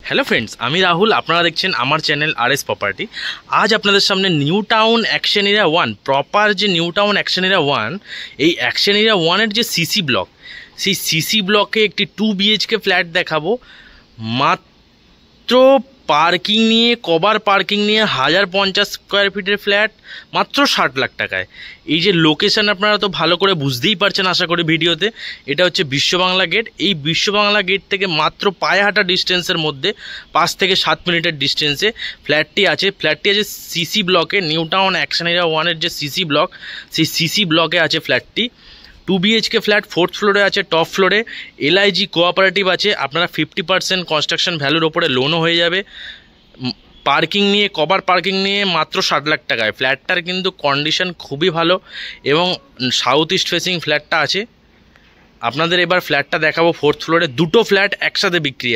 Hello friends, আমি রাহুল। আপনারা দেখছেন আমার চ্যানেল RS প্রপার্টি। আজ আপনাদের সামনে new town action area 1, proper যে নিউ টাউন অ্যাকশন এরিয়া 1, এই অ্যাকশন এরিয়া 1-এর যে সিসি ব্লক, সেই সিসি ব্লকে একটি 2 BHK ফ্ল্যাট দেখাবো। মাত্র পার্কিং নিয়ে, কভার পার্কিং নিয়ে 1050 স্কোয়ার ফিটের ফ্ল্যাট, মাত্র 60 লাখ টাকায়। এই যে লোকেশান আপনারা তো ভালো করে বুঝতেই পারছেন আশা করি ভিডিওতে। এটা হচ্ছে বিশ্ববাংলা গেট। এই বিশ্ববাংলা গেট থেকে মাত্র পায়ে হাঁটা ডিস্টেন্সের মধ্যে 5 থেকে 7 মিনিটের ডিস্টেন্সে ফ্ল্যাটটি আছে। সিসি ব্লকে, নিউ টাউন অ্যাকশন এরিয়া 1-এর যে সিসি ব্লক, সেই সিসি ব্লকে আছে ফ্ল্যাটটি। 2 BHK ফ্ল্যাট, 4th ফ্লোরে আছে। টপ ফ্লোরে LIG কোঅপারেটিভ আছে। আপনারা 50% কনস্ট্রাকশন ভ্যালুর ওপরে লোনও হয়ে যাবে। পার্কিং নিয়ে, কভার পার্কিং নিয়ে মাত্র 60 লাখ টাকায়। ফ্ল্যাটটার কিন্তু কন্ডিশন খুবই ভালো এবং সাউথ ইস্ট ফেসিং ফ্ল্যাটটা আছে। আপনাদের এবার ফ্ল্যাটটা দেখাবো। 4th ফ্লোরে দুটো ফ্ল্যাট একসাথে বিক্রি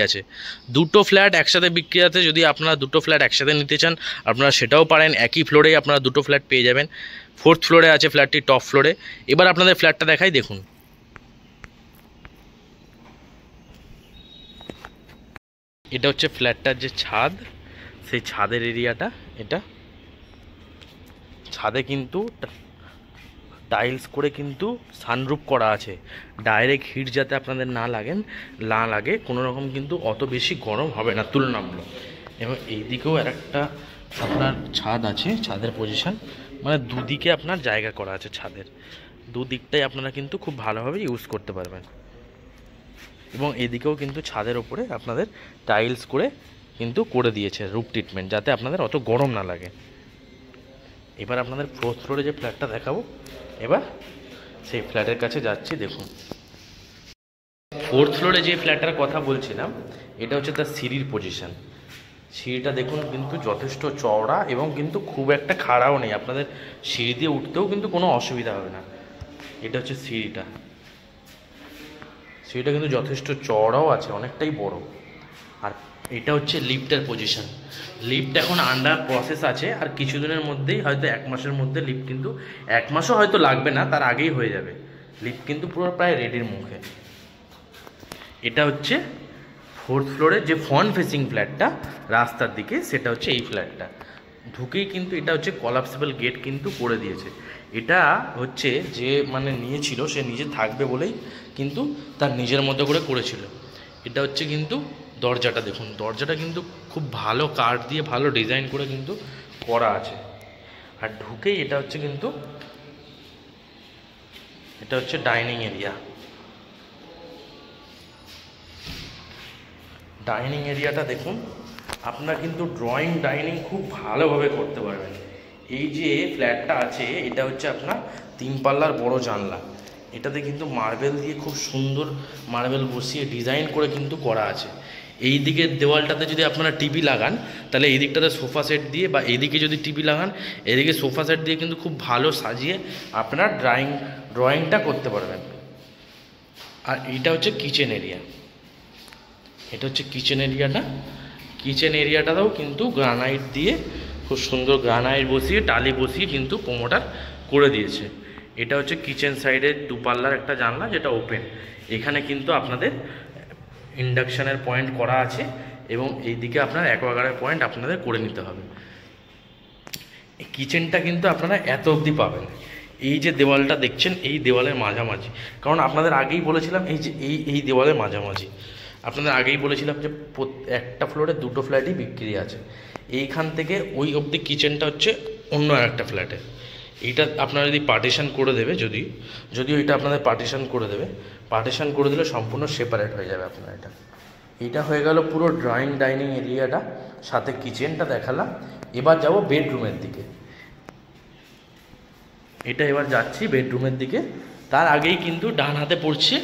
আছে। যদি আপনারা দুটো ফ্ল্যাট একসাথে নিতে চান, আপনারা সেটাও পারেন। একই ফ্লোরেই আপনারা দুটো ফ্ল্যাট পেয়ে যাবেন। 4th ফ্লোরে আছে ফ্ল্যাটটি, টপ ফ্লোরে। এবার আপনাদের ফ্ল্যাটটা দেখাই, দেখুন। এটা হচ্ছে ফ্ল্যাটটার যে ছাদ, সেই ছাদের এরিয়াটা। এটা ছাদে কিন্তু টাইলস করে কিন্তু সানরুফ করা আছে। ডাইরেক্ট হিট যাতে আপনাদের না লাগে কোনো রকম, কিন্তু অত বেশি গরম হবে না তুলনামূলক। এবং এইদিকেও একটা আপনার ছাদ আছে। ছাদের পজিশন মানে দুদিকে আপনার জায়গা করা আছে। ছাদের দুদিকটাই আপনারা কিন্তু খুব ভালোভাবে ইউজ করতে পারবেন। এবং এদিকেও কিন্তু ছাদের ওপরে আপনাদের টাইলস করে দিয়েছে রুফ ট্রিটমেন্ট, যাতে আপনাদের অত গরম না লাগে। এবার আপনাদের 4th ফ্লোরে যে ফ্ল্যাটটা দেখাবো, এবার সেই ফ্ল্যাটের কাছে যাচ্ছি। দেখুন, 4th ফ্লোরে যে ফ্ল্যাটটার কথা বলছিলাম, এটা হচ্ছে তার সিঁড়ির পজিশন। সিঁড়িটা দেখুন কিন্তু যথেষ্ট চওড়া এবং কিন্তু খুব একটা খাড়াও নেই। আপনাদের সিঁড়ি দিয়ে উঠতেও কিন্তু কোনো অসুবিধা হবে না। এটা হচ্ছে সিঁড়িটা কিন্তু যথেষ্ট চওড়াও আছে, অনেকটাই বড়। আর এটা হচ্ছে লিফটের পজিশন। লিফট এখন আন্ডার প্রসেস আছে, আর কিছুদিনের মধ্যেই, হয়তো 1 মাসের মধ্যে লিফট, কিন্তু 1 মাসও হয়তো লাগবে না, তার আগেই হয়ে যাবে। লিফট কিন্তু পুরো প্রায় রেডির মুখে। এটা হচ্ছে 4th ফ্লোরে যে ফ্রন্ট ফেসিং ফ্ল্যাটটা রাস্তার দিকে, সেটা হচ্ছে এই ফ্ল্যাটটা। ঢুকেই কিন্তু এটা হচ্ছে কলাপসিবল গেট কিন্তু করে দিয়েছে। এটা হচ্ছে যে নিয়েছিল, সে নিজে থাকবে বলেই কিন্তু তার নিজের মতো করেছিল। এটা হচ্ছে কিন্তু দরজাটা দেখুন, দরজাটা কিন্তু খুব ভালো কাঠ দিয়ে ভালো ডিজাইন করে কিন্তু করা আছে। আর ঢুকেই এটা হচ্ছে ডাইনিং এরিয়া। ডাইনিং এরিয়াটা দেখুন, আপনারা কিন্তু ড্রয়িং ডাইনিং খুব ভালোভাবে করতে পারবেন। এই যে ফ্ল্যাটটা আছে, এটা হচ্ছে আপনার 3 পাল্লার বড় জানলা। এটাতে কিন্তু মার্বেল দিয়ে খুব সুন্দর মার্বেল বসিয়ে ডিজাইন করে কিন্তু করা আছে। এই দিকের দেওয়ালটাতে যদি আপনারা টিভি লাগান, তাহলে এই দিকটাতে সোফা সেট দিয়ে, বা এদিকে যদি টিভি লাগান, এদিকে সোফা সেট দিয়ে কিন্তু খুব ভালো সাজিয়ে আপনারা ড্রয়িংটা করতে পারবেন। আর এইটা হচ্ছে কিচেন এরিয়া। এটা হচ্ছে কিচেন এরিয়াটা। কিচেন এরিয়াটাতেও কিন্তু গ্রানাইট দিয়ে, খুব সুন্দর গ্রানাইট বসিয়ে, টালি বসিয়ে কিন্তু প্রোমোটার করে দিয়েছে। এটা হচ্ছে কিচেন সাইডের 2 পাল্লার একটা জানলা, যেটা ওপেন। এখানে কিন্তু আপনাদের ইন্ডাকশানের পয়েন্ট করা আছে, এবং এইদিকে আপনার অ্যাকোয়াগার্ডের পয়েন্ট আপনাদের করে নিতে হবে। এই কিচেনটা কিন্তু আপনারা এত অবধি পাবেন। এই যে দেওয়ালটা দেখছেন, এই দেওয়ালের মাঝামাঝি, কারণ আপনাদের আগেই বলেছিলাম এই দেওয়ালের মাঝামাঝি আপনাদের আগেই বলেছিলাম যে একটা ফ্লোরে দুটো ফ্ল্যাটই বিক্রি আছে। এইখান থেকে ওই অবধি কিচেনটা হচ্ছে অন্য একটা ফ্ল্যাটে। এইটা আপনারা যদি পার্টিশন করে দেবে, যদিও এটা আপনাদের পার্টিশন করে দিলে সম্পূর্ণ সেপারেট হয়ে যাবে আপনার। এইটা হয়ে গেল পুরো ড্রয়িং ডাইনিং এরিয়াটা, সাথে কিচেনটা দেখালাম। এবার যাব বেডরুমের দিকে। এবার যাচ্ছি বেডরুমের দিকে। তার আগেই কিন্তু ডান হাতে পড়ছে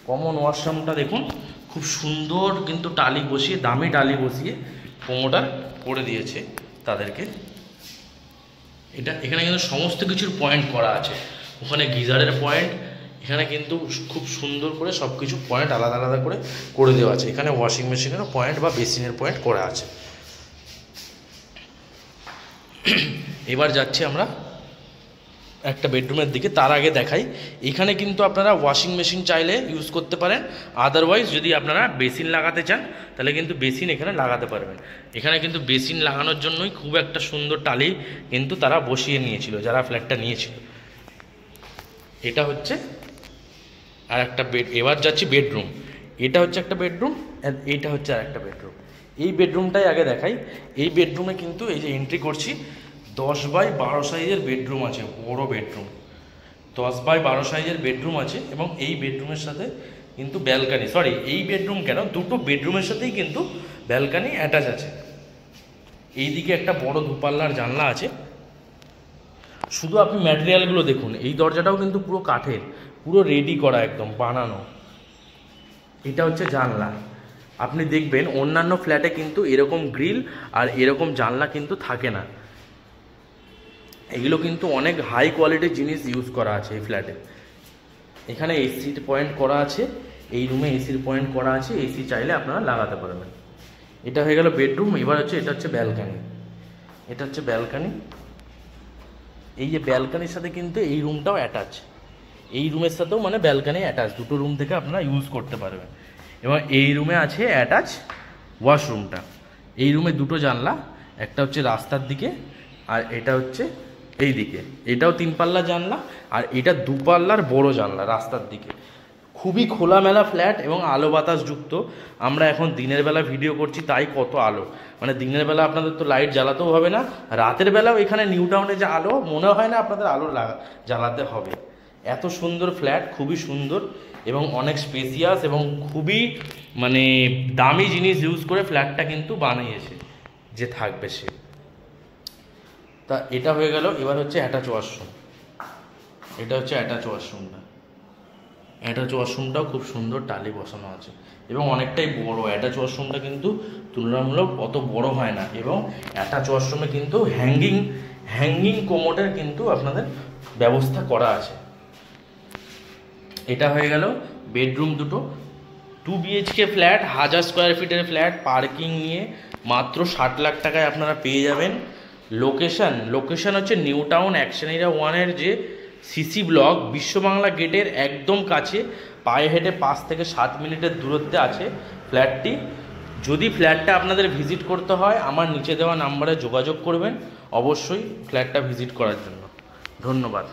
কমন ওয়াশরুমটা দেখুন, খুব সুন্দর কিন্তু টালি বসিয়ে, দামি টালি বসিয়ে প্রোমোটার করে দিয়েছে তাদেরকে। এখানে কিন্তু সমস্ত কিছুর পয়েন্ট করা আছে। ওখানে গিজারের পয়েন্ট, এখানে কিন্তু খুব সুন্দর করে সব কিছু পয়েন্ট আলাদা আলাদা করে দেওয়া আছে। এখানে ওয়াশিং মেশিনেরও পয়েন্ট বা বেসিনের পয়েন্ট করা আছে। এবার যাচ্ছি আমরা একটা বেডরুমের দিকে। তার আগে দেখাই, এখানে কিন্তু আপনারা ওয়াশিং মেশিন চাইলে ইউজ করতে পারেন, আদারওয়াইজ যদি আপনারা বেসিন লাগাতে চান তাহলে কিন্তু বেসিন এখানে লাগাতে পারবেন। এখানে কিন্তু বেসিন লাগানোর জন্যই খুব একটা সুন্দর টালি কিন্তু তারা বসিয়ে নিয়েছিল যারা ফ্ল্যাটটা নিয়েছিল। এটা হচ্ছে আর একটা বেড। এবার যাচ্ছি বেডরুম। এটা হচ্ছে একটা বেডরুম, আর এইটা হচ্ছে আর একটা বেডরুম। এই বেডরুমটাই আগে দেখাই। এই বেডরুমে কিন্তু এই যে এন্ট্রি করছি, 10x12 সাইজের বেডরুম আছে, বড় বেডরুম। 10x12 সাইজের বেডরুম আছে এবং এই বেডরুমের সাথে কিন্তু ব্যালকানি, সরি এই বেডরুম কেন, দুটো বেডরুমের সাথেই কিন্তু ব্যালকানি অ্যাটাচ আছে। এইদিকে একটা বড় দুপাল্লার জানলা আছে। শুধু আপনি ম্যাটেরিয়ালগুলো দেখুন, এই দরজাটাও কিন্তু পুরো কাঠের, পুরো রেডি করা, একদম বানানো। এটা হচ্ছে জানলা। আপনি দেখবেন অন্যান্য ফ্ল্যাটে কিন্তু এরকম গ্রিল আর এরকম জানলা কিন্তু থাকে না। এগুলো কিন্তু অনেক হাই কোয়ালিটির জিনিস ইউজ করা আছে এই ফ্ল্যাটে। এখানে এসির পয়েন্ট করা আছে, এই রুমে এসির পয়েন্ট করা আছে, এসি চাইলে আপনারা লাগাতে পারবেন। এটা হয়ে গেল বেডরুম। এবার হচ্ছে এটা হচ্ছে ব্যালকানি। এটা হচ্ছে ব্যালকানি। এই যে ব্যালকানির সাথে কিন্তু এই রুমটাও অ্যাটাচ, এই রুমের সাথেও মানে ব্যালকানি অ্যাটাচ, দুটো রুম থেকে আপনারা ইউজ করতে পারবেন। এবং এই রুমে আছে অ্যাটাচ ওয়াশরুমটা। এই রুমে দুটো জানলা, একটা হচ্ছে রাস্তার দিকে আর এটা হচ্ছে এই দিকে। এটাও 3 পাল্লা জানলা আর এটা 2 পাল্লার বড় জানলা রাস্তার দিকে। খুবই খোলামেলা ফ্ল্যাট এবং আলো বাতাস যুক্ত। আমরা এখন দিনের বেলা ভিডিও করছি তাই কত আলো, মানে দিনের বেলা আপনাদের তো লাইট জ্বালাতেও হবে না, রাতের বেলাও এখানে নিউ টাউনে যে আলো মনে হয় না আপনাদের আলো জ্বালাতে হবে। এত সুন্দর ফ্ল্যাট, খুবই সুন্দর এবং অনেক স্পেসিয়াস এবং খুবই মানে দামি জিনিস ইউজ করে ফ্ল্যাটটা কিন্তু বানিয়েছে যে থাকবে সে। তা এটা হয়ে গেল। এবার হচ্ছে অ্যাটাচ ওয়াশরুম। এটা হচ্ছে অ্যাটাচ ওয়াশরুমটা। অ্যাটাচ ওয়াশরুমটাও খুব সুন্দর টালি বসানো আছে এবং অনেকটাই বড়। অ্যাটাচ ওয়াশরুমটা কিন্তু তুলনামূলক অত বড় হয় না এবং অ্যাটাচ ওয়াশরুমে কিন্তু হ্যাঙ্গিং কোমোডের কিন্তু আপনাদের ব্যবস্থা করা আছে। এটা হয়ে গেল বেডরুম দুটো। 2 BHK ফ্ল্যাট, 1000 স্কোয়ার ফিটের ফ্ল্যাট, পার্কিং নিয়ে মাত্র 60 লাখ টাকায় আপনারা পেয়ে যাবেন। লোকেশন হচ্ছে নিউ টাউন অ্যাকশন এরিয়া 1-এর যে সিসি ব্লক, বিশ্ববাংলা গেটের একদম কাছে, পায়ে হেঁটে 5 থেকে 7 মিনিটের দূরত্বে আছে ফ্ল্যাটটি। যদি ফ্ল্যাটটা আপনাদের ভিজিট করতে হয় আমার নিচে দেওয়া নাম্বারে যোগাযোগ করবেন অবশ্যই ফ্ল্যাটটা ভিজিট করার জন্য। ধন্যবাদ।